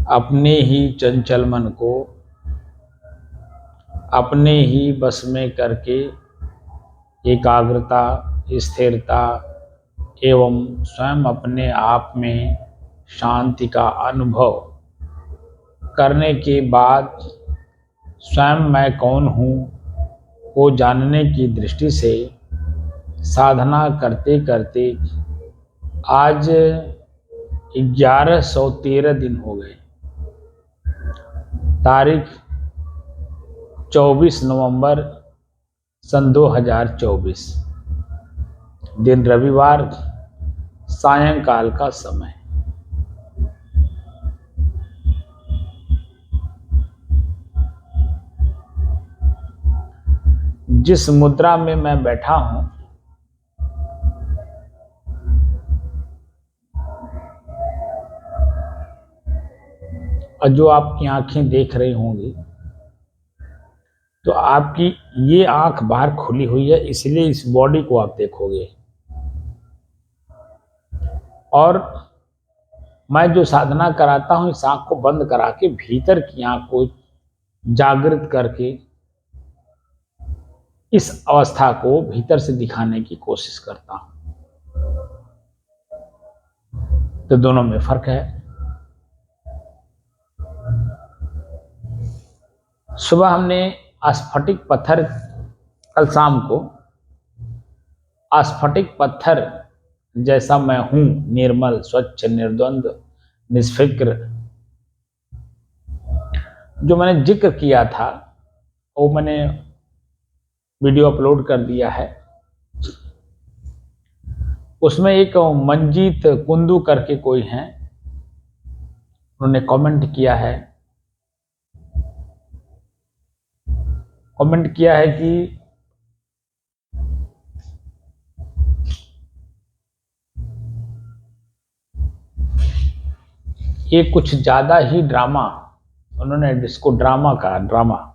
अपने ही चंचल मन को अपने ही बस में करके एकाग्रता, स्थिरता एवं स्वयं अपने आप में शांति का अनुभव करने के बाद स्वयं मैं कौन हूँ को जानने की दृष्टि से साधना करते करते आज 1113 दिन हो गए। तारीख 24 नवंबर सन 2024, दिन रविवार, सायंकाल का समय। जिस मुद्रा में मैं बैठा हूं, और जो आपकी आंखें देख रही होंगी, तो आपकी ये आंख बाहर खुली हुई है, इसलिए इस बॉडी को आप देखोगे। और मैं जो साधना कराता हूं, इस आंख को बंद करा के भीतर की आंख को जागृत करके इस अवस्था को भीतर से दिखाने की कोशिश करता हूं। तो दोनों में फर्क है। सुबह हमने स्फटिक पत्थर, कल शाम को स्फटिक पत्थर जैसा मैं हूं, निर्मल, स्वच्छ, निर्द्वंद, निष्फिक्र, जो मैंने जिक्र किया था वो मैंने वीडियो अपलोड कर दिया है। उसमें एक मंजीत कुंदू करके कोई हैं, उन्होंने कमेंट किया है कि ये कुछ ज्यादा ही ड्रामा, उन्होंने इसको ड्रामा कहा, ड्रामा।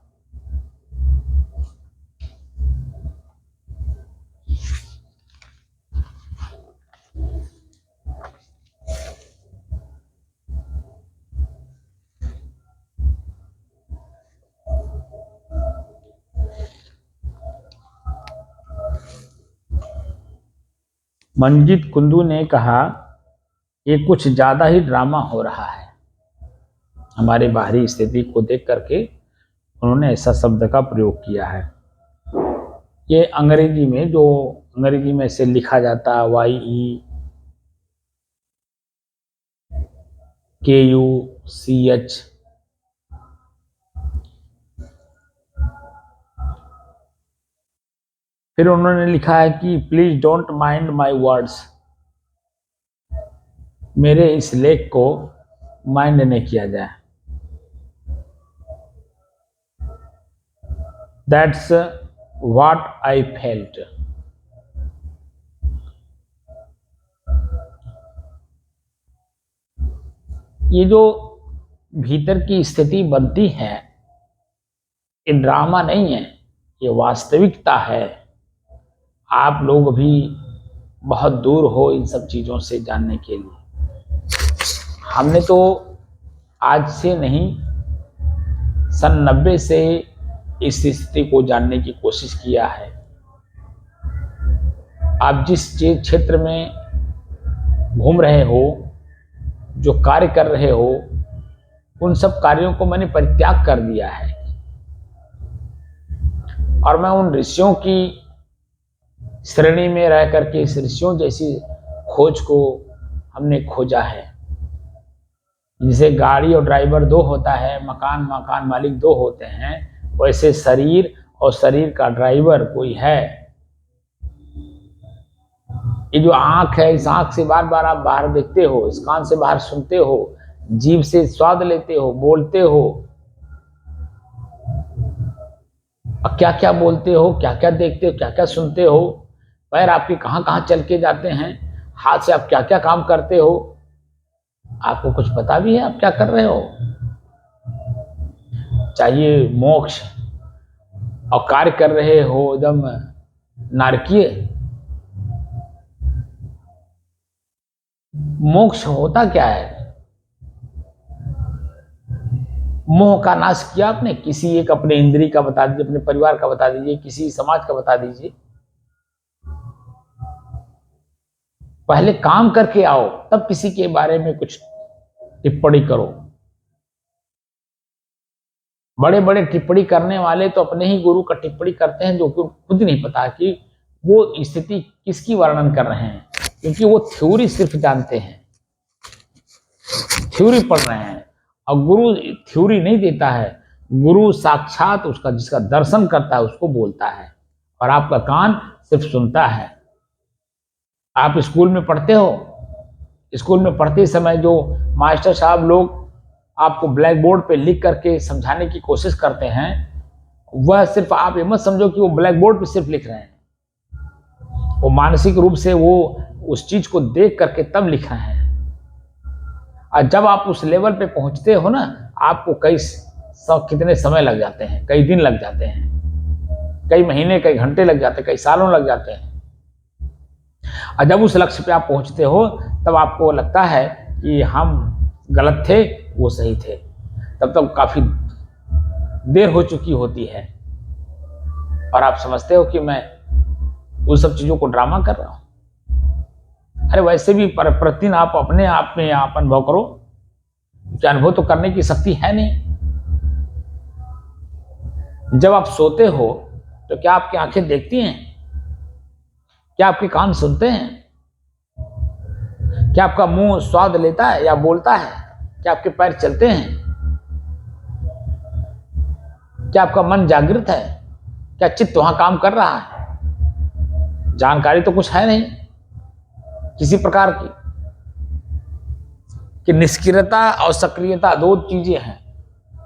मंजीत कुंदू ने कहा ये कुछ ज्यादा ही ड्रामा हो रहा है। हमारी बाहरी स्थिति को देख करके उन्होंने ऐसा शब्द का प्रयोग किया है। ये अंग्रेजी में, जो अंग्रेजी में से लिखा जाता है YEKUCH, फिर उन्होंने लिखा है कि please don't mind my words, मेरे इस लेख को माइंड नहीं किया जाए। That's what I felt. ये जो भीतर की स्थिति बनती है, ये ड्रामा नहीं है, ये वास्तविकता है। आप लोग भी बहुत दूर हो इन सब चीजों से जानने के लिए। हमने तो आज से नहीं, सन 90 से इस स्थिति को जानने की कोशिश किया है। आप जिस क्षेत्र में घूम रहे हो, जो कार्य कर रहे हो, उन सब कार्यों को मैंने परित्याग कर दिया है और मैं उन ऋषियों की श्रेणी में रह करके इस ऋषियों जैसी खोज को हमने खोजा है। जैसे गाड़ी और ड्राइवर दो होता है, मकान मालिक दो होते हैं, वैसे शरीर और शरीर का ड्राइवर कोई है ये जो आंख है, इस आंख से बार बार आप बाहर देखते हो, इस कान से बाहर सुनते हो, जीभ से स्वाद लेते हो, बोलते हो, और क्या क्या बोलते हो, क्या क्या देखते हो, क्या क्या सुनते हो, पैर आपके कहाँ कहाँ चल के जाते हैं, हाथ से आप क्या क्या काम करते हो, आपको कुछ पता भी है आप क्या कर रहे हो? चाहिए मोक्ष और कार्य कर रहे हो एकदम नारकीय। मोक्ष होता क्या है? मोह का नाश किया आपने, किसी एक अपने इंद्रिय का बता दीजिए, अपने परिवार का बता दीजिए, किसी समाज का बता दीजिए। पहले काम करके आओ, तब किसी के बारे में कुछ टिप्पणी करो। बड़े बड़े टिप्पणी करने वाले तो अपने ही गुरु का टिप्पणी करते हैं, जो कि खुद नहीं पता कि वो स्थिति किसकी वर्णन कर रहे हैं, क्योंकि वो थ्योरी सिर्फ जानते हैं, थ्योरी पढ़ रहे हैं। और गुरु थ्योरी नहीं देता है, गुरु साक्षात उसका जिसका दर्शन करता है उसको बोलता है, और आपका कान सिर्फ सुनता है। आप स्कूल में पढ़ते हो, स्कूल में पढ़ते समय जो मास्टर साहब लोग आपको ब्लैक बोर्ड पे लिख करके समझाने की कोशिश करते हैं, वह सिर्फ आप ये मत समझो कि वो ब्लैक बोर्ड पे सिर्फ लिख रहे हैं, वो मानसिक रूप से वो उस चीज को देख करके तब लिख रहे हैं। और जब आप उस लेवल पे पहुंचते हो ना, आपको कितने समय लग जाते हैं, कई दिन लग जाते हैं, कई महीने, कई घंटे लग जाते हैं, कई सालों लग जाते हैं। और जब उस लक्ष्य पे आप पहुंचते हो, तब आपको लगता है कि हम गलत थे, वो सही थे। तब तक काफी देर हो चुकी होती है, और आप समझते हो कि मैं उन सब चीजों को ड्रामा कर रहा हूं। अरे वैसे भी प्रतिदिन आप अपने आप में आप अनुभव करो कि अनुभव तो करने की शक्ति है नहीं। जब आप सोते हो तो क्या आपकी आंखें देखती हैं? क्या आपके कान सुनते हैं? क्या आपका मुंह स्वाद लेता है या बोलता है? क्या आपके पैर चलते हैं? क्या आपका मन जागृत है? क्या चित्त वहां काम कर रहा है? जानकारी तो कुछ है नहीं किसी प्रकार की। कि निष्क्रियता और सक्रियता दो चीजें हैं।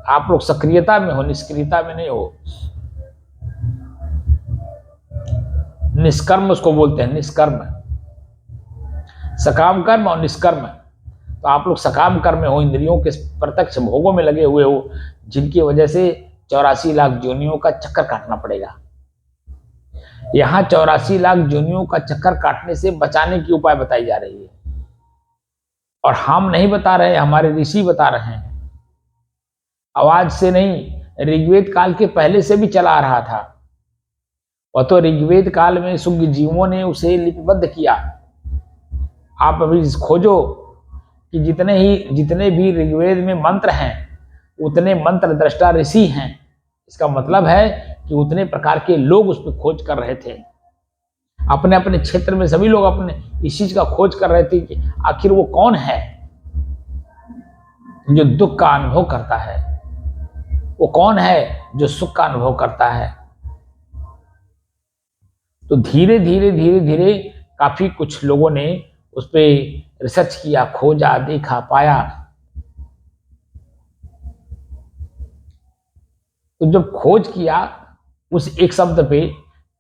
आप लोग सक्रियता में हो, निष्क्रियता में नहीं हो। निष्कर्म उसको बोलते हैं, निष्कर्म। सकाम कर्म और निष्कर्म। तो आप लोग सकाम कर्म में हो, इंद्रियों के प्रत्यक्ष भोगों में लगे हुए हो, जिनकी वजह से 84 लाख योनियों का चक्कर काटना पड़ेगा। यहां 84 लाख योनियों का चक्कर काटने से बचाने की उपाय बताई जा रही है, और हम नहीं बता रहे, हमारे ऋषि बता रहे हैं। आवाज से नहीं, ऋग्वेद काल के पहले से भी चला आ रहा था। वह तो ऋग्वेद काल में शुग जीवों ने उसे लिपिबद्ध किया। आप अभी खोजो कि जितने भी ऋग्वेद में मंत्र हैं, उतने मंत्र दृष्टा ऋषि हैं। इसका मतलब है कि उतने प्रकार के लोग उस पर खोज कर रहे थे। अपने अपने क्षेत्र में सभी लोग अपने इस चीज का खोज कर रहे थे कि आखिर वो कौन है जो दुख का अनुभव करता है, वो कौन है जो सुख का अनुभव करता है। तो धीरे धीरे धीरे धीरे काफी कुछ लोगों ने उस पर रिसर्च किया, खोजा, देखा, पाया। तो जब खोज किया उस एक शब्द पे,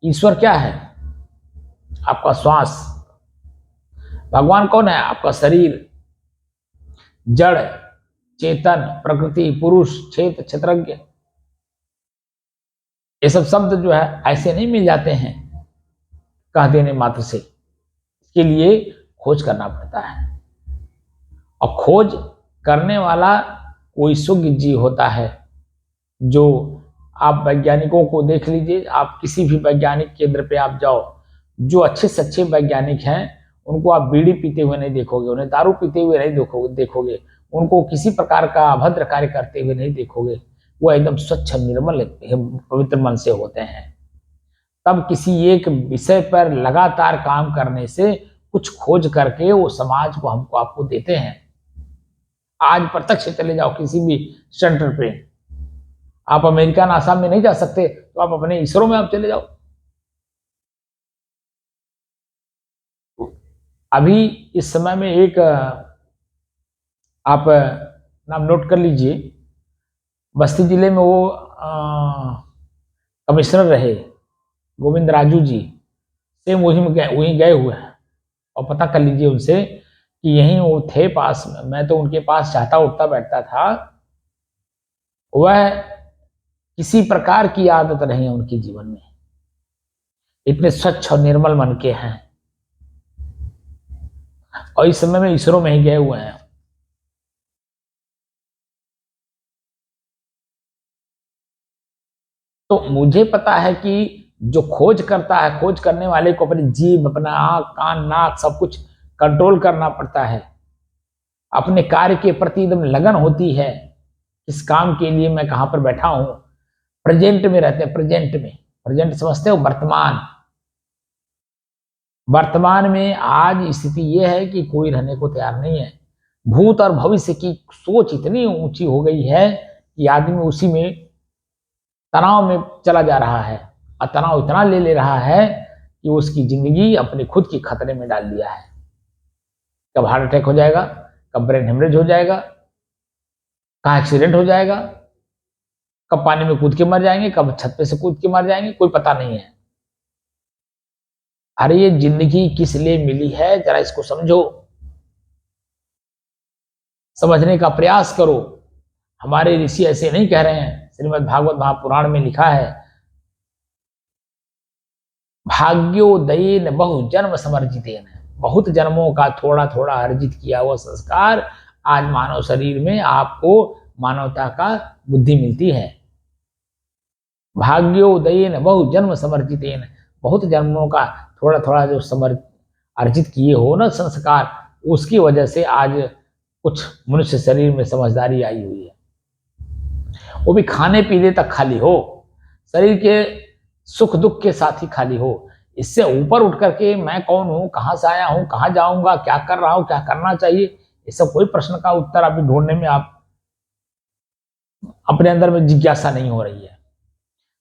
ईश्वर क्या है? आपका श्वास। भगवान कौन है? आपका शरीर। जड़, चेतन, प्रकृति, पुरुष, क्षेत्र, क्षेत्रज्ञ। ये सब शब्द जो है ऐसे नहीं मिल जाते हैं कह देने मात्र से। इसके लिए खोज करना पड़ता है, और खोज करने वाला कोई सुज्ञ जीव होता है। जो आप वैज्ञानिकों को देख लीजिए, आप किसी भी वैज्ञानिक केंद्र पे आप जाओ, जो अच्छे से अच्छे वैज्ञानिक हैं उनको आप बीड़ी पीते हुए नहीं देखोगे, उन्हें दारू पीते हुए नहीं देखोगे, उनको किसी प्रकार का अभद्र कार्य करते हुए नहीं देखोगे। वो एकदम स्वच्छ, निर्मल, पवित्र मन से होते हैं। तब किसी एक विषय पर लगातार काम करने से कुछ खोज करके वो समाज को हमको आपको देते हैं। आज प्रत्यक्ष चले जाओ किसी भी सेंटर पे, आप अमेरिका नासा में नहीं जा सकते तो आप अपने इसरो में आप चले जाओ। अभी इस समय में एक आप नाम नोट कर लीजिए, बस्ती जिले में वो कमिश्नर रहे गोविंद राजू जी, सेम वहीं गए हुए हैं, और पता कर लीजिए उनसे कि यहीं वो थे पास में। मैं तो उनके पास चाहता उठता बैठता था। वह किसी प्रकार की आदत नहीं है उनके जीवन में, इतने स्वच्छ और निर्मल मन के हैं, और इस समय में इसरो में ही गए हुए हैं। तो मुझे पता है कि जो खोज करता है, खोज करने वाले को अपनी जीभ, अपना आंख, कान, नाक सब कुछ कंट्रोल करना पड़ता है। अपने कार्य के प्रति एकदम लगन होती है, इस काम के लिए मैं कहां पर बैठा हूं, प्रेजेंट में रहते हैं। प्रेजेंट में, प्रेजेंट समझते हो, वर्तमान। वर्तमान में आज स्थिति यह है कि कोई रहने को तैयार नहीं है। भूत और भविष्य की सोच इतनी ऊंची हो गई है कि आदमी उसी में तनाव में चला जा रहा है, और तनाव इतना ले ले रहा है कि उसकी जिंदगी अपने खुद की खतरे में डाल दिया है। कब हार्ट अटैक हो जाएगा, कब ब्रेन हेमरेज हो जाएगा, कहाँ एक्सीडेंट हो जाएगा, कब पानी में कूद के मर जाएंगे, कब छत पे से कूद के मर जाएंगे, कोई पता नहीं है। अरे ये जिंदगी किस लिए मिली है, जरा इसको समझो, समझने का प्रयास करो। हमारे ऋषि ऐसे नहीं कह रहे हैं। श्रीमद् भागवत महापुराण में लिखा है, भाग्योदयेन बहु जन्म समर्जितेन, बहुत जन्मों का थोड़ा थोड़ा अर्जित किया हुआ संस्कार आज मानव शरीर में आपको मानवता का बुद्धि मिलती है। भाग्योदयेन बहु जन्म समर्जितेन, बहुत जन्मों का थोड़ा थोड़ा जो अर्जित किए हो ना संस्कार, उसकी वजह से आज कुछ मनुष्य शरीर में समझदारी आई हुई है। वो भी खाने पीने तक खाली हो, शरीर के सुख दुख के साथ ही खाली हो। इससे ऊपर उठ करके मैं कौन हूं, कहां से आया हूं, कहां जाऊंगा, क्या कर रहा हूं, क्या करना चाहिए, ये सब कोई प्रश्न का उत्तर अभी ढूंढने में आप अपने अंदर में जिज्ञासा नहीं हो रही है।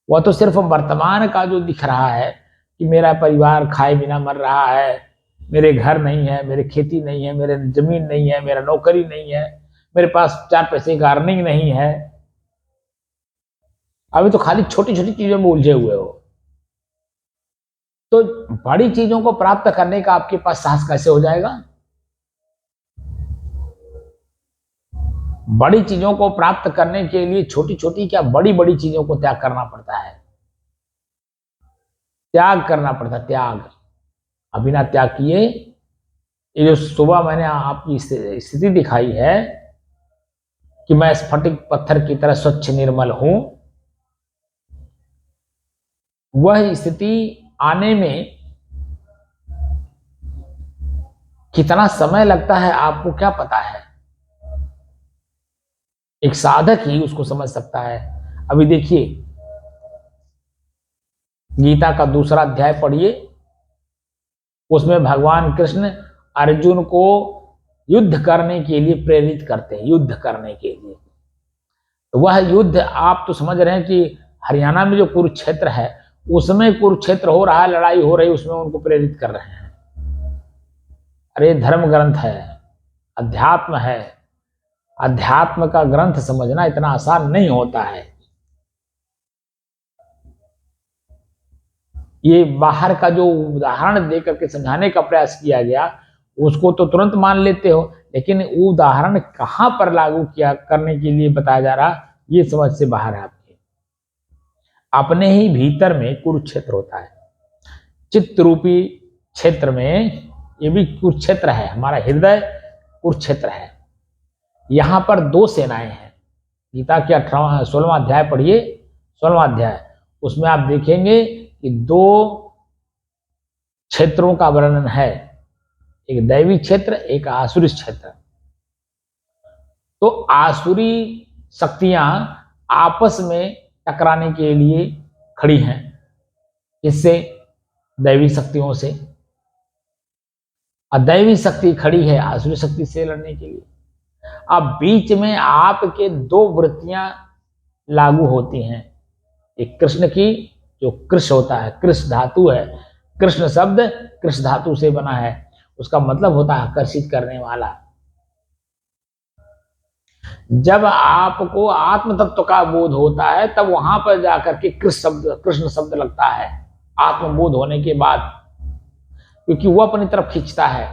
वह तो सिर्फ वर्तमान का जो दिख रहा है कि मेरा परिवार खाए बिना मर रहा है, मेरे घर नहीं है, मेरे खेती नहीं है, मेरे जमीन नहीं है, मेरा नौकरी नहीं है, मेरे पास 4 पैसे का अर्निंग नहीं है। अभी तो खाली छोटी छोटी चीजों में उलझे हुए हो। तो बड़ी चीजों को प्राप्त करने का आपके पास साहस कैसे हो जाएगा? बड़ी चीजों को प्राप्त करने के लिए छोटी छोटी क्या बड़ी बड़ी चीजों को त्याग करना पड़ता है, त्याग करना पड़ता है, त्याग। अबिना त्याग किए, ये जो सुबह मैंने आपकी स्थिति दिखाई है कि मैं स्फटिक पत्थर की तरह स्वच्छ निर्मल हूं, वह स्थिति आने में कितना समय लगता है आपको क्या पता है? एक साधक ही उसको समझ सकता है। अभी देखिए, गीता का 2रा अध्याय पढ़िए, उसमें भगवान कृष्ण अर्जुन को युद्ध करने के लिए प्रेरित करते हैं, युद्ध करने के लिए। तो वह युद्ध आप तो समझ रहे हैं कि हरियाणा में जो कुरुक्षेत्र है, उसमें कुरुक्षेत्र हो रहा है, लड़ाई हो रही है, उसमें उनको प्रेरित कर रहे हैं। अरे धर्म ग्रंथ है, अध्यात्म है, अध्यात्म का ग्रंथ समझना इतना आसान नहीं होता है। ये बाहर का जो उदाहरण देकर के समझाने का प्रयास किया गया, उसको तो तुरंत मान लेते हो, लेकिन उदाहरण कहां पर लागू किया करने के लिए बताया जा रहा, ये समझ से बाहर है आपके। अपने ही भीतर में कुरुक्षेत्र होता है, चित्त रूपी क्षेत्र में, ये भी कुरुक्षेत्र है, हमारा हृदय कुरुक्षेत्र है। यहां पर 2 सेनाएं हैं। गीता के 16वां अध्याय पढ़िए, 16वां अध्याय, उसमें आप देखेंगे कि 2 क्षेत्रों का वर्णन है, एक दैवी क्षेत्र, एक आसुरी क्षेत्र। तो आसुरी शक्तियां आपस में टकराने के लिए खड़ी हैं, इससे दैवी शक्तियों से, अदैवी शक्ति खड़ी है आसुरी शक्ति से लड़ने के लिए। अब बीच में आपके 2 वृत्तियां लागू होती हैं, एक कृष्ण की, जो कृष्ण होता है, कृष्ण धातु है, कृष्ण शब्द कृष्ण धातु से बना है, उसका मतलब होता है आकर्षित करने वाला। जब आपको आत्म तत्व का बोध होता है तब वहां पर जाकर के कृष्ण शब्द लगता है आत्मबोध होने के बाद, क्योंकि वो अपनी तरफ खींचता है।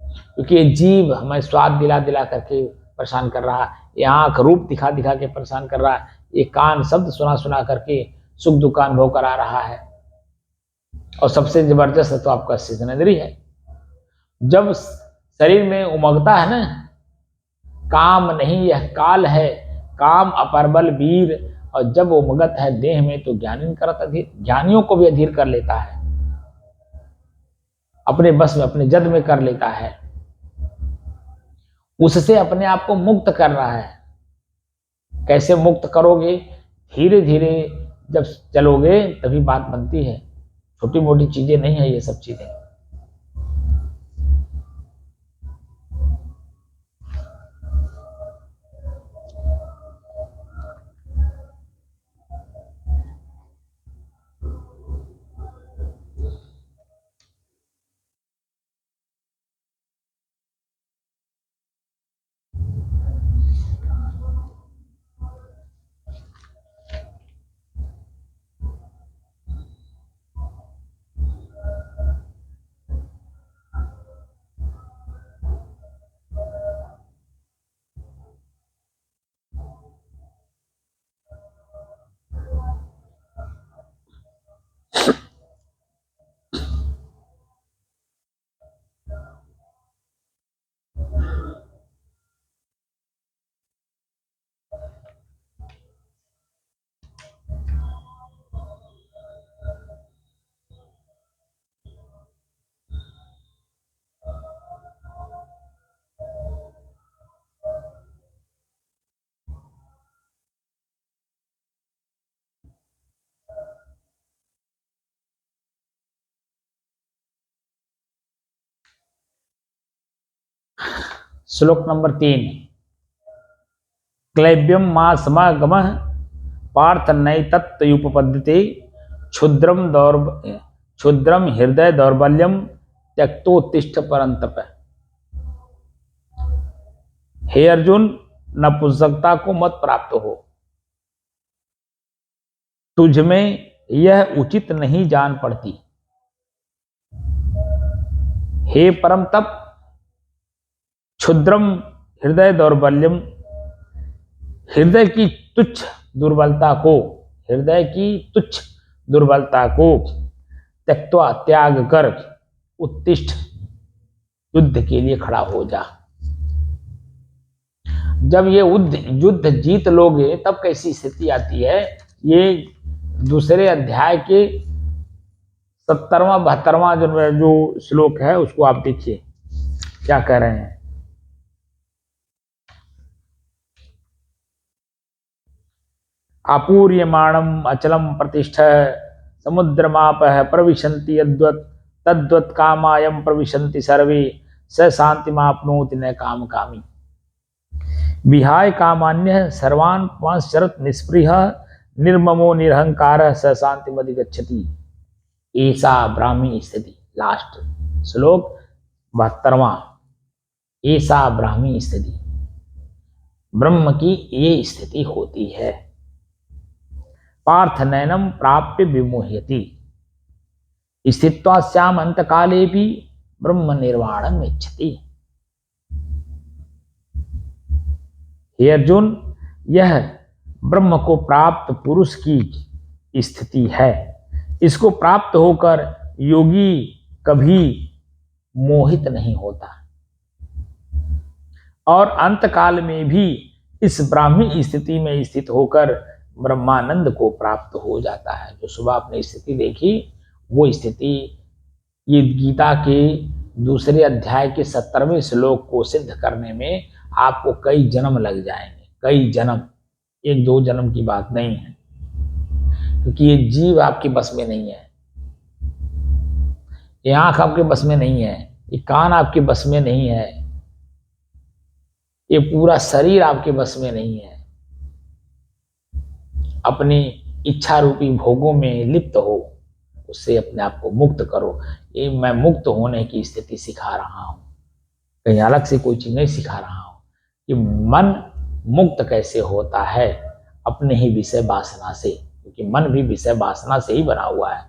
क्योंकि ये जीव हमें स्वाद दिला दिला करके परेशान कर रहा है, ये आंख रूप दिखा दिखा के परेशान कर रहा है, ये कान शब्द सुना सुना करके सुख दुख का अनुभव करा रहा है। और सबसे जबरदस्त तो आपका शेषनेंद्री है। जब शरीर में उमगता है ना, काम नहीं यह काल है, काम अपरबल वीर, और जब उमगत है देह में तो ज्ञानी करत अधीर, ज्ञानियों को भी अधीर कर लेता है, अपने बस में अपने जद में कर लेता है, उससे अपने आप को मुक्त कर रहा है। कैसे मुक्त करोगे? धीरे धीरे जब चलोगे तभी बात बनती है, छोटी मोटी चीजें नहीं है ये सब चीजें। श्लोक नंबर 3। क्लैब्यम मा समागम पार्थ नैतत्युपपद्यते क्षुद्रम हृदय दौर्बल्यम त्यक्तोत्तिष्ठ परंतप। हे अर्जुन, नपुंसकता को मत प्राप्त हो, तुझ में यह उचित नहीं जान पड़ती। हे परम तप, क्षुद्रम हृदय दौर्बल्यम, हृदय की तुच्छ दुर्बलता को, हृदय की तुच्छ दुर्बलता को त्यक्त्वा त्याग कर उत्तिष्ठ, युद्ध के लिए खड़ा हो जा। जब ये युद्ध जीत लोगे तब कैसी स्थिति आती है, ये दूसरे अध्याय के 70वां 72वां जो श्लोक है उसको आप देखिए क्या कह रहे हैं। आपूर्यमाणम अचलम प्रतिष्ठ समुद्रमाप प्रविशन्ति यद्वत् तद्वत् कामायम प्रविशन्ति सर्वे स शांतिमाप्नोति न काम कामी। विहाय कामान्य सर्वान् पांचरत निष्पृह निर्ममो निरहंकार स शांतिमधिगच्छति। ऐसा ब्राह्मी स्थिति, लास्ट श्लोक 72वां। ऐसा ब्राह्मी स्थिति, ब्रह्म की ये स्थिति होती है। पार्थ नैनम प्राप्य विमोह्यति स्थित्वा श्याम अंत काले भी ब्रह्म निर्वाणम इच्छति। हे अर्जुन, यह ब्रह्म को प्राप्त पुरुष की स्थिति है। इसको प्राप्त होकर योगी कभी मोहित नहीं होता और अंत काल में भी इस ब्राह्मी स्थिति में स्थित होकर ब्रह्मानंद को प्राप्त हो जाता है। जो सुबह आपने स्थिति देखी वो स्थिति ये गीता के दूसरे अध्याय के 70वें श्लोक को सिद्ध करने में आपको कई जन्म लग जाएंगे, कई जन्म, 1-2 जन्म की बात नहीं है। क्योंकि ये जीव आपके बस में नहीं है, ये आंख आपके बस में नहीं है, ये कान आपके बस में नहीं है, ये पूरा शरीर आपके बस में नहीं है। अपनी इच्छा रूपी भोगों में लिप्त हो, उससे अपने आप को मुक्त करो। ये मैं मुक्त होने की स्थिति सिखा रहा हूँ, कहीं अलग से कोई चीज नहीं सिखा रहा हूँ कि मन मुक्त कैसे होता है अपने ही विषय वासना से, क्योंकि मन भी विषय वासना से ही बना हुआ है,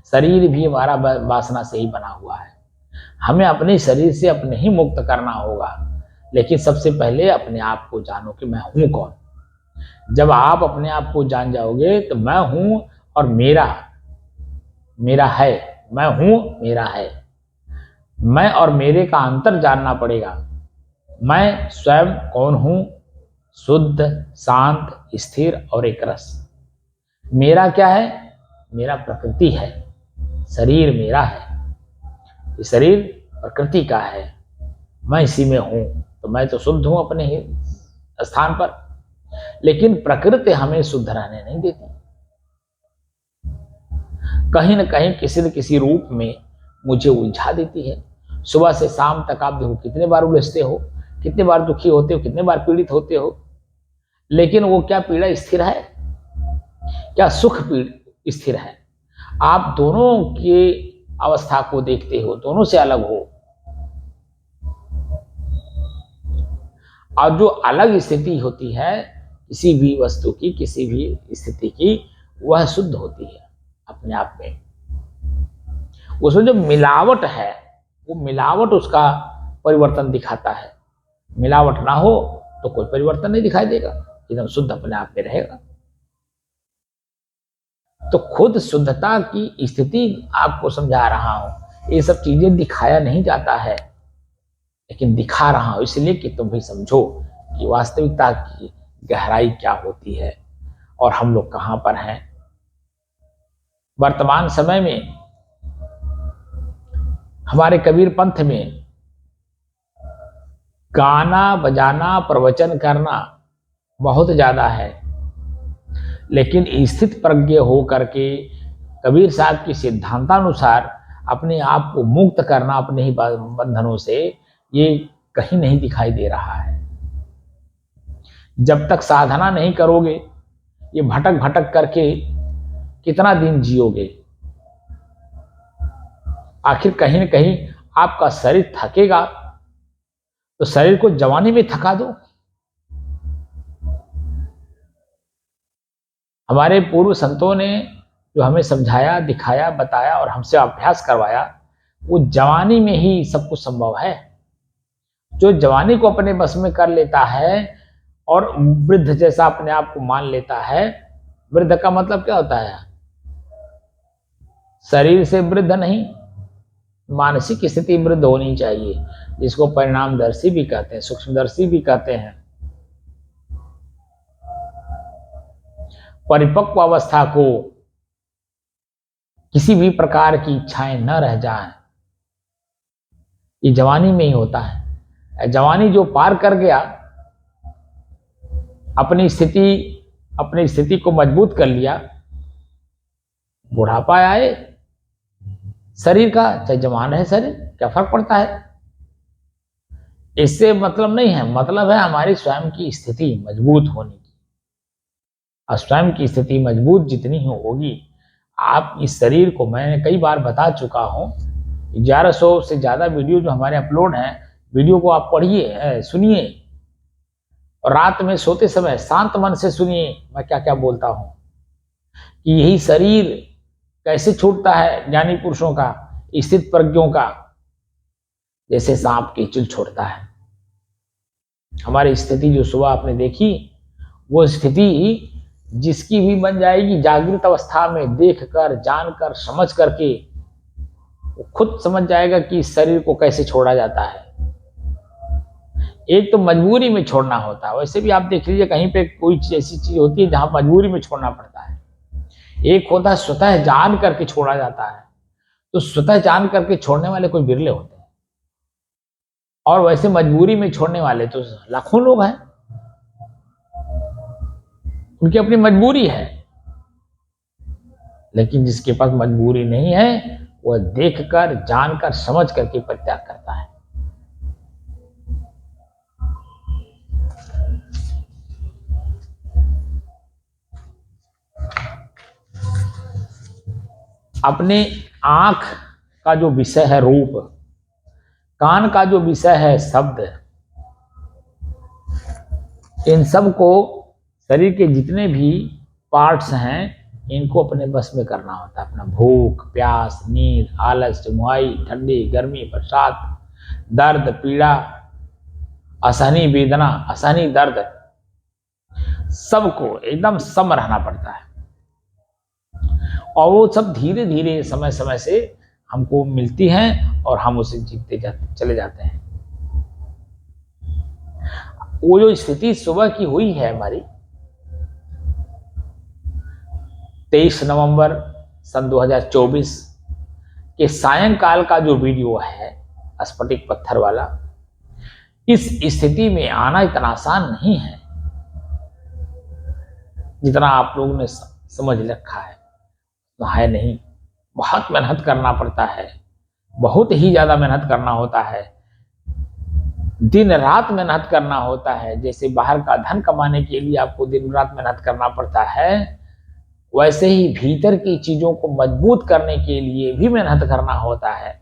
शरीर भी हमारा वासना से ही बना हुआ है। हमें अपने शरीर से अपने ही मुक्त करना होगा, लेकिन सबसे पहले अपने आप को जानो कि मैं हूं कौन। जब आप अपने आप को जान जाओगे तो मैं हूं और मेरा मेरा है, मैं हूं मेरा है, मैं और मेरे का अंतर जानना पड़ेगा। मैं स्वयं कौन हूं? शुद्ध, शांत, स्थिर और एक रस। मेरा क्या है? मेरा प्रकृति है, शरीर मेरा है, ये शरीर प्रकृति का है, मैं इसी में हूं। तो मैं तो शुद्ध हूं अपने ही स्थान पर, लेकिन प्रकृति हमें शुद्ध रहने नहीं देती। कहीं न कहीं किसी न किसी रूप में मुझे उलझा देती है। सुबह से शाम तक आप देखो कितने बार उलझते हो, कितने बार दुखी होते हो, कितने बार पीड़ित होते हो, लेकिन वो क्या पीड़ा स्थिर है? क्या सुख पीड़ स्थिर है? आप दोनों की अवस्था को देखते हो, दोनों से अलग हो। और जो अलग स्थिति होती है किसी भी वस्तु की, किसी भी स्थिति की, वह शुद्ध होती है अपने आप में। उसमें जो मिलावट है, वो मिलावट उसका परिवर्तन दिखाता है। मिलावट ना हो तो कोई परिवर्तन नहीं दिखाई देगा, एकदम शुद्ध अपने आप में रहेगा। तो खुद शुद्धता की स्थिति आपको समझा रहा हूं। ये सब चीजें दिखाया नहीं जाता है, लेकिन दिखा रहा हूं इसलिए कि तुम भी समझो कि वास्तविकता की गहराई क्या होती है और हम लोग कहां पर हैं। वर्तमान समय में हमारे कबीर पंथ में गाना बजाना प्रवचन करना बहुत ज्यादा है, लेकिन स्थित प्रज्ञ हो करके कबीर साहब की सिद्धांतानुसार अपने आप को मुक्त करना अपने ही बंधनों से, ये कहीं नहीं दिखाई दे रहा है। जब तक साधना नहीं करोगे, ये भटक भटक करके कितना दिन जियोगे? आखिर कहीं न कहीं आपका शरीर थकेगा, तो शरीर को जवानी में थका दो। हमारे पूर्व संतों ने जो हमें समझाया, दिखाया, बताया और हमसे अभ्यास करवाया, वो जवानी में ही सब कुछ संभव है। जो जवानी को अपने बस में कर लेता है और वृद्ध जैसा अपने आप को मान लेता है, वृद्ध का मतलब क्या होता है? शरीर से वृद्ध नहीं, मानसिक स्थिति वृद्ध होनी चाहिए, जिसको परिणामदर्शी भी कहते हैं, सूक्ष्मदर्शी भी कहते हैं। परिपक्व अवस्था को किसी भी प्रकार की इच्छाएं न रह जाएं, ये जवानी में ही होता है। जवानी जो पार कर गया, अपनी स्थिति को मजबूत कर लिया, बुढ़ापा आए शरीर का, चाहे जवान है शरीर, क्या फर्क पड़ता है? इससे मतलब नहीं है, मतलब है हमारी स्वयं की स्थिति मजबूत होने की। और स्वयं की स्थिति मजबूत जितनी होगी, आप इस शरीर को, मैंने कई बार बता चुका हूं, 1100 से ज्यादा वीडियो जो हमारे अपलोड हैं, वीडियो को आप पढ़िए, सुनिए, और रात में सोते समय शांत मन से सुनिए मैं क्या क्या बोलता हूं कि यही शरीर कैसे छूटता है ज्ञानी पुरुषों का, स्थित प्रज्ञों का, जैसे सांप की चुल छोड़ता है। हमारी स्थिति जो सुबह आपने देखी, वो स्थिति जिसकी भी बन जाएगी जागृत अवस्था में, देखकर, जानकर, समझ करके वो खुद समझ जाएगा कि इस शरीर को कैसे छोड़ा जाता है। एक तो मजबूरी में छोड़ना होता है, वैसे भी आप देख लीजिए कहीं पे कोई ऐसी चीज होती है जहां मजबूरी में छोड़ना पड़ता है। एक होता है स्वतः जान करके छोड़ा जाता है, तो स्वतः जान करके छोड़ने वाले कोई बिरले होते हैं, और वैसे मजबूरी में छोड़ने वाले तो लाखों लोग हैं, उनकी अपनी मजबूरी है। लेकिन जिसके पास मजबूरी नहीं है, वह देखकर, जानकर, समझ करके परित्याग करता है। अपने आंख का जो विषय है रूप, कान का जो विषय है शब्द, इन सब को शरीर के जितने भी पार्ट्स हैं इनको अपने बस में करना होता है। अपना भूख, प्यास, नींद, आलस, मुहाई, ठंडी, गर्मी, बरसात, दर्द, पीड़ा, असहनीय वेदना, असहनीय दर्द, सबको एकदम सम रहना पड़ता है। और वो सब धीरे धीरे समय समय से हमको मिलती हैं और हम उसे जीतते चले जाते हैं। वो जो स्थिति सुबह की हुई है हमारी 23 नवंबर सन 2024 के सायंकाल का जो वीडियो है स्फटिक पत्थर वाला, इस स्थिति में आना इतना आसान नहीं है जितना आप लोगों ने समझ रखा है। तो है नहीं, बहुत मेहनत करना पड़ता है, बहुत ही ज्यादा मेहनत करना होता है, दिन रात मेहनत करना होता है। जैसे बाहर का धन कमाने के लिए आपको दिन रात मेहनत करना पड़ता है, वैसे ही भीतर की चीजों को मजबूत करने के लिए भी मेहनत करना होता है।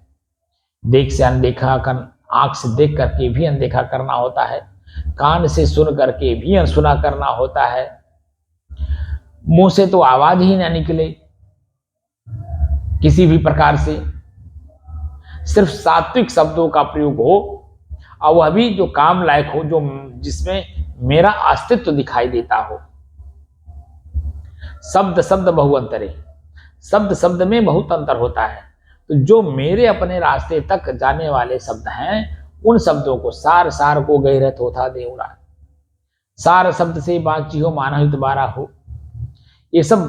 देख से अनदेखा कर, आंख से देख करके भी अनदेखा करना होता है, कान से सुन करके भी अनसुना करना होता है, मुंह से तो आवाज ही ना निकले किसी भी प्रकार से, सिर्फ सात्विक शब्दों का प्रयोग हो और वह भी जो काम लायक हो, जो जिसमें मेरा अस्तित्व दिखाई देता हो। शब्द शब्द बहुअंतरे, शब्द शब्द में बहुत अंतर होता है। तो जो मेरे अपने रास्ते तक जाने वाले शब्द हैं उन शब्दों को सार सार को गहरत होता देवड़ा, सार शब्द से बाँची हो मानहित बारा हो, ये सब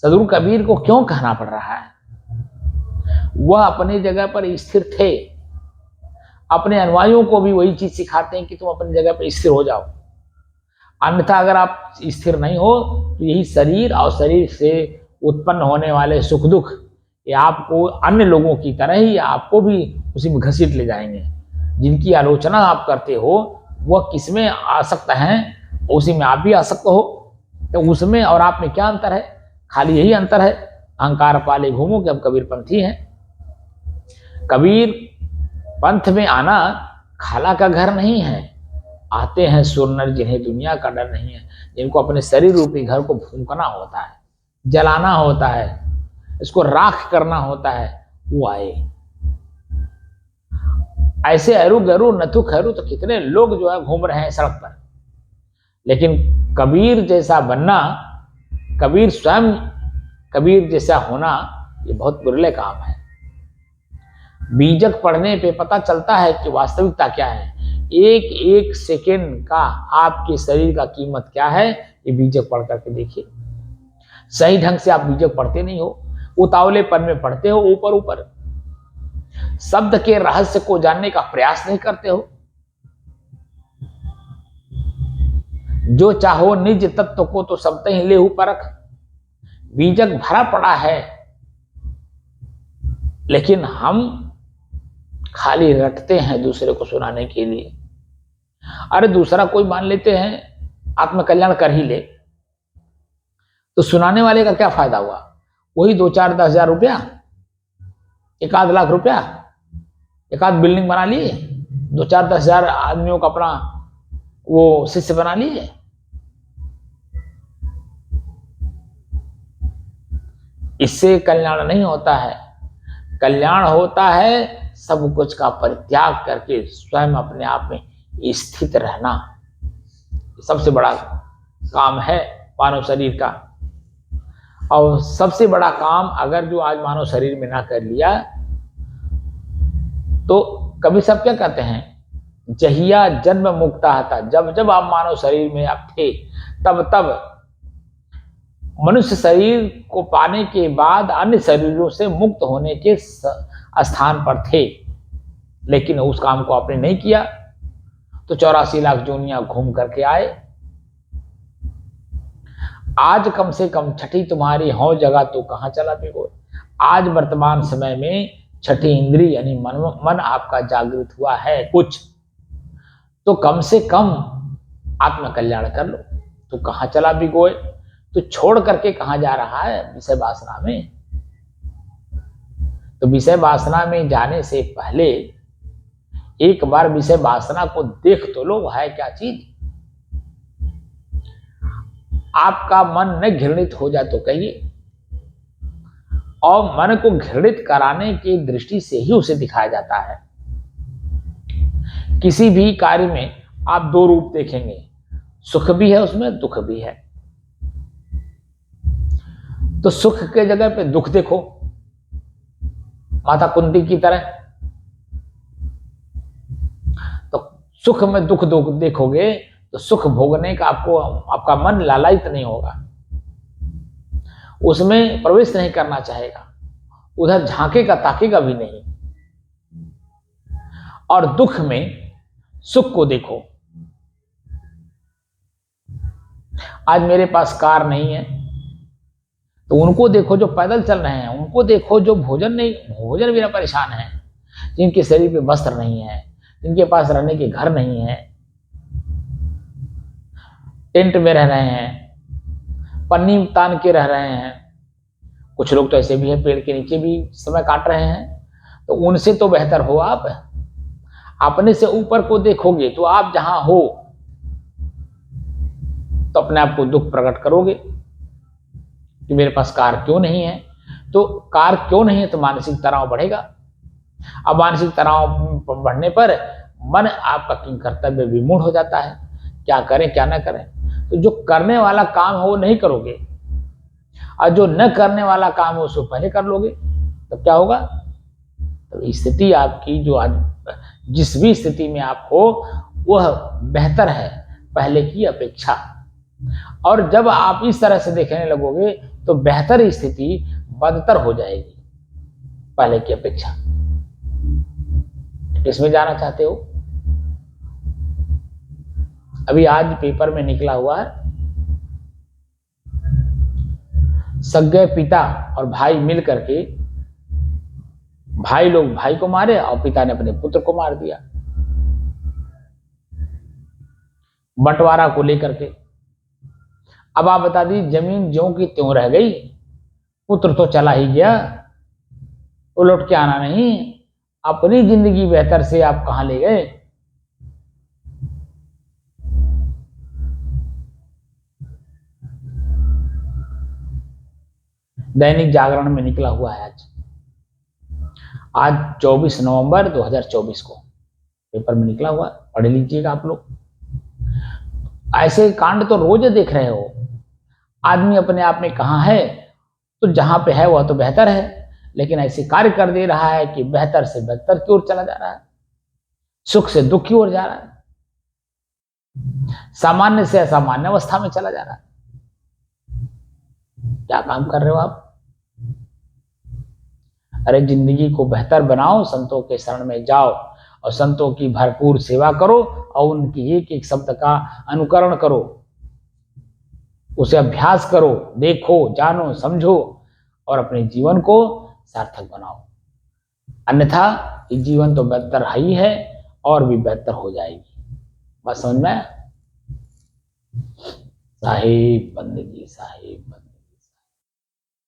सदगुरु कबीर को क्यों कहना पड़ रहा है? वह अपने जगह पर स्थिर थे, अपने अनुयायियों को भी वही चीज सिखाते हैं कि तुम अपनी जगह पर स्थिर हो जाओ। अन्यथा अगर आप स्थिर नहीं हो तो यही शरीर और शरीर से उत्पन्न होने वाले सुख दुख ये आपको अन्य लोगों की तरह ही आपको भी उसी में घसीट ले जाएंगे। जिनकी आलोचना आप करते हो वह किसमें आसक्त हैं, उसी में आप भी आसक्त हो। तो उसमें और आप में क्या अंतर है? खाली यही अंतर है, अहंकार पाले घूमो कि अब कबीर पंथी हैं। कबीर पंथ में आना खाला का घर नहीं है, आते हैं सुरनर जिन्हें दुनिया का डर नहीं है, जिनको अपने शरीर रूपी घर को फूंकना होता है, जलाना होता है, इसको राख करना होता है, वो आए। ऐसे अरु गरु नथु खैरू तो कितने लोग जो है घूम रहे हैं सड़क पर, लेकिन कबीर जैसा बनना, कबीर स्वयं कबीर जैसा होना ये बहुत बुरे काम है। बीजक पढ़ने पे पता चलता है कि वास्तविकता क्या है। एक एक सेकेंड का आपके शरीर का कीमत क्या है, ये बीजक पढ़ करके देखिए। सही ढंग से आप बीजक पढ़ते नहीं हो, उतावलेपन में पढ़ते हो, ऊपर ऊपर शब्द के रहस्य को जानने का प्रयास नहीं करते हो। जो चाहो निज तत्व को तो सब ही लेहु परख, बीजक भरा पड़ा है, लेकिन हम खाली रटते हैं दूसरे को सुनाने के लिए। अरे दूसरा कोई मान लेते हैं आत्मकल्याण कर ही ले, तो सुनाने वाले का क्या फायदा हुआ? वही 2-4-10 हजार रुपया, 1-आध लाख रुपया, 1-आध बिल्डिंग बना लिए, 2-4-10 हजार आदमियों का अपना वो शिष्य बना लिए। इससे कल्याण नहीं होता है। कल्याण होता है सब कुछ का परित्याग करके स्वयं अपने आप में स्थित रहना। सबसे बड़ा काम है मानव शरीर का। और सबसे बड़ा काम अगर जो आज मानव शरीर में ना कर लिया तो कभी सब क्या कहते हैं, जहिया जन्म मुक्ता था, जब जब आप मानव शरीर में आप थे तब तब मनुष्य शरीर को पाने के बाद अन्य शरीरों से मुक्त होने के स्थान पर थे, लेकिन उस काम को आपने नहीं किया तो 84 लाख जोनियां घूम करके आए। आज कम से कम छठी तुम्हारी हो जगह तो कहां चला पिगो। आज वर्तमान समय में छठी इंद्री यानी मन आपका जागृत हुआ है कुछ, तो कम से कम आत्मकल्याण कर लो। तो कहां चला बिगोए, तो छोड़ करके कहां जा रहा है विषय वासना में। तो विषय वासना में जाने से पहले एक बार विषय वासना को देख तो लो, है क्या चीज। आपका मन न घृणित हो जाए तो कहिए, और मन को घृणित कराने की दृष्टि से ही उसे दिखाया जाता है। किसी भी कार्य में आप दो रूप देखेंगे, सुख भी है उसमें, दुख भी है। तो सुख के जगह पे दुख देखो, माता कुंती की तरह। तो सुख में दुख देखोगे तो सुख भोगने का आपका मन लालायित नहीं होगा, उसमें प्रवेश नहीं करना चाहेगा, उधर झांकेगा ताकेगा भी नहीं। और दुख में सुख को देखो। आज मेरे पास कार नहीं है तो उनको देखो जो पैदल चल रहे हैं, उनको देखो जो भोजन बिना परेशान है, जिनके शरीर पे वस्त्र नहीं है, जिनके पास रहने के घर नहीं है, टेंट में रह रहे हैं, पन्नी तान के रह रहे हैं। कुछ लोग तो ऐसे भी हैं पेड़ के नीचे भी समय काट रहे हैं। तो उनसे तो बेहतर हो आप अपने से ऊपर को देखोगे तो आप जहां हो तो अपने आप को दुख प्रकट करोगे कि मेरे पास कार क्यों नहीं है। तो कार क्यों नहीं है तो मानसिक तनाव बढ़ेगा। अब मानसिक तनाव बढ़ने पर मन आपका किंग कर्तव्य विमूढ़ हो जाता है, क्या करें क्या ना करें। तो जो करने वाला काम है वो नहीं करोगे, और जो न करने वाला काम है उसको पहले कर लोगे, तब क्या होगा। तो स्थिति आपकी जो आज जिस भी स्थिति में आप हो वह बेहतर है पहले की अपेक्षा। और जब आप इस तरह से देखने लगोगे तो बेहतर स्थिति बदतर हो जाएगी पहले की अपेक्षा। इसमें जाना चाहते हो। अभी आज पेपर में निकला हुआ है, सगे पिता और भाई मिल करके भाई लोग भाई को मारे और पिता ने अपने पुत्र को मार दिया बंटवारा को लेकर के। अब आप बता दी जमीन ज्यों की त्यों रह गई, पुत्र तो चला ही गया, वो लौट के आना नहीं। अपनी जिंदगी बेहतर से आप कहां ले गए। दैनिक जागरण में निकला हुआ है आज 24 नवंबर 2024 को पेपर में निकला हुआ, पढ़ लीजिएगा आप लोग। ऐसे कांड तो रोज देख रहे हो। आदमी अपने आप में कहां है, तो जहां पे है वह तो बेहतर है, लेकिन ऐसे कार्य कर दे रहा है कि बेहतर से बेहतर की ओर चला जा रहा है, सुख से दुख की ओर जा रहा है, सामान्य से असामान्य अवस्था में चला जा रहा है। क्या काम कर रहे हो आप। अरे जिंदगी को बेहतर बनाओ, संतों के शरण में जाओ और संतों की भरपूर सेवा करो और उनकी एक एक शब्द का अनुकरण करो, उसे अभ्यास करो, देखो, जानो, समझो और अपने जीवन को सार्थक बनाओ। अन्यथा ये जीवन तो बेहतर ही है और भी बेहतर हो जाएगी। बस समझ में। साहिब बंदगी, साहिब।